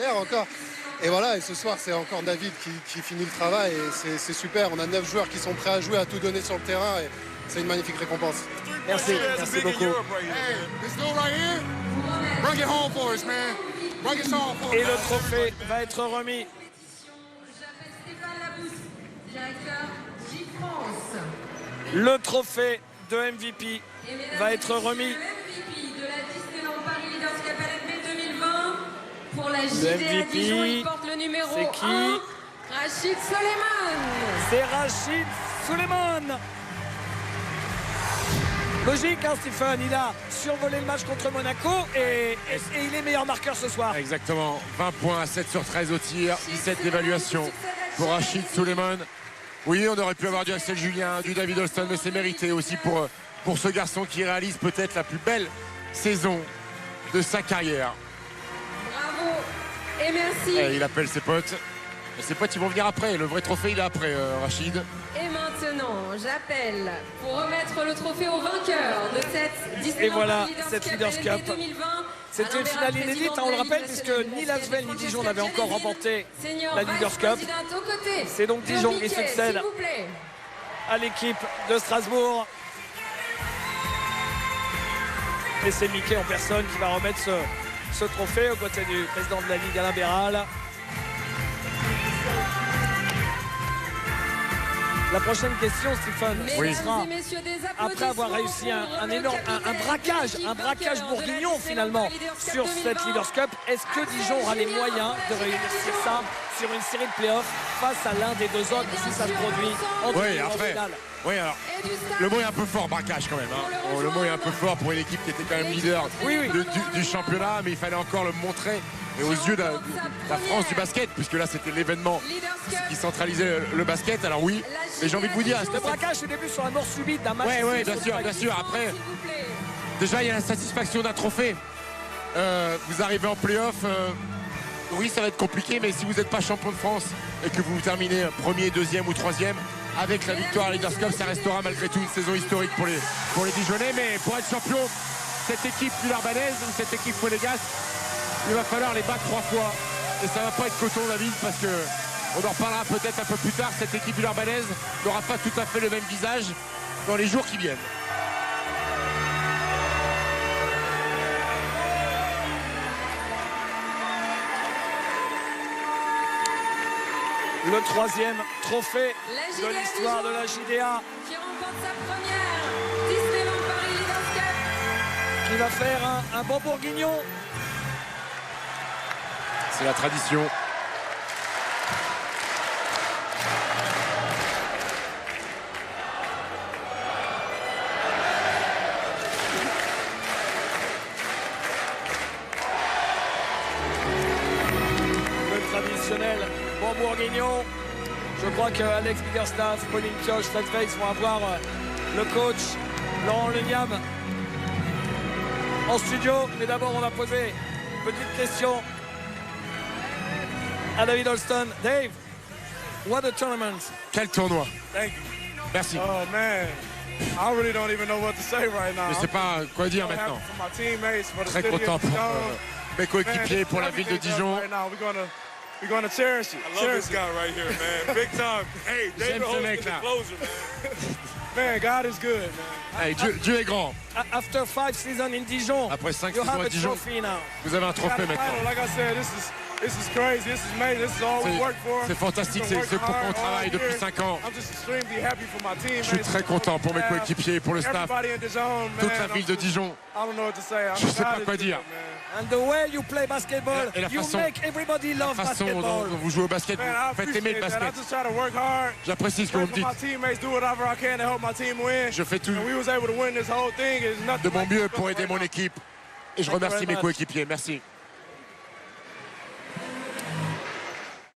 Encore. Et voilà, et ce soir, c'est encore David qui finit le travail. Et c'est super. On a 9 joueurs qui sont prêts à jouer, à tout donner sur le terrain. Et c'est une magnifique récompense. Merci beaucoup. Et le trophée va être remis. Le trophée de MVP va être remis. Pour la JDA Dijon, il porte le numéro 1, Rachid Suleiman. C'est Rachid Suleiman. Logique, hein, Stephen, il a survolé le match contre Monaco et il est meilleur marqueur ce soir. Exactement, 20 points à 7 sur 13 au tir, 17 d'évaluation pour Rachid Suleiman. Oui, on aurait pu avoir du Axel Julien, du David Alston, mais c'est mérité aussi pour ce garçon qui réalise peut-être la plus belle saison de sa carrière. Bravo et merci. Et il appelle ses potes. Et ses potes, ils vont venir après. Le vrai trophée, il est après, Rachid. Et maintenant, j'appelle pour remettre le trophée au vainqueur de cette Disneyland Et voilà, Paris cette Leaders Leaders Cup. 2020. C'était une finale inédite, hein, on le rappelle, puisque ni Lasvel ni Dijon n'avaient encore remporté la Leaders Cup. C'est donc Dijon qui succède à l'équipe de Strasbourg. Et c'est Mickey en personne qui va remettre ce trophée aux côtés du président de la Ligue, Alain Béral. La prochaine question, Stéphane, sera après avoir réussi un énorme braquage bourguignon finalement sur cette Leaders Cup. Est-ce que Dijon aura les moyens de réussir ça sur une série de playoffs face à l'un des deux autres si ça se produit en finale? Oui, alors, le mot est un peu fort, braquage quand même. Hein. Bon, le mot est un peu fort pour une équipe qui était quand même leader du championnat, mais il fallait encore le montrer. Et aux yeux de la France du basket, puisque là c'était l'événement qui centralisait le basket. Alors oui, mais j'ai envie de vous dire... Le braquage au début sur la mort subite d'un match. Oui, bien sûr. Après, déjà il y a la satisfaction d'un trophée. Vous arrivez en play-off, oui ça va être compliqué, mais si vous n'êtes pas champion de France et que vous terminez premier, deuxième ou troisième, avec la victoire à Leaders Cup, ça restera malgré tout une saison historique pour les Dijonnais. Mais pour être champion, cette équipe villarbanaise ou cette équipe monégasque, il va falloir les battre 3 fois. Et ça va pas être coton, David, parce que on en reparlera peut-être un peu plus tard. Cette équipe villarbanaise n'aura pas tout à fait le même visage dans les jours qui viennent. Le troisième trophée de l'histoire de la JDA. Qui remporte sa première Disneyland Paris Leaders Cup. Qui va faire un bon bourguignon. C'est la tradition. Le traditionnel bon bourguignon. Je crois que Alex Biggerstaff, Pauline Pioche, Fred Weiss vont avoir le coach Laurent Leniam en studio. Mais d'abord, on va poser une petite question à David Alston. Dave, what a tournament. Quel tournoi. Thank you. Merci. Oh man, I really don't even know what to say right now. Je ne sais pas quoi dire maintenant. Très content pour mes coéquipiers, pour la ville de Dijon. We're gonna cherish it. I love this guy right here, man. Big time. Hey, David Holmes is the closer, man. Man, God is good, man. Hey, Dieu est grand. After 5 seasons in Dijon, après 5 you saisons have à a Dijon, trophy now. Vous avez un trophée maintenant. Like I said, this is crazy. This is amazing. This is all we work for. C'est fantastique, c'est ce pour qu'on travaille depuis 5 ans. I'm just extremely happy for my team. Je suis très content pour mes coéquipiers, pour le staff, toute la ville de Dijon. Je ne sais pas quoi dire. And the way you play basketball, et la you façon, make everybody love basketball. Dont vous jouez au basket, vous faites aimer le basket. J'apprécie ce que vous me dites. Je fais tout de mon mieux pour aider mon équipe. Et je remercie mes coéquipiers. Merci.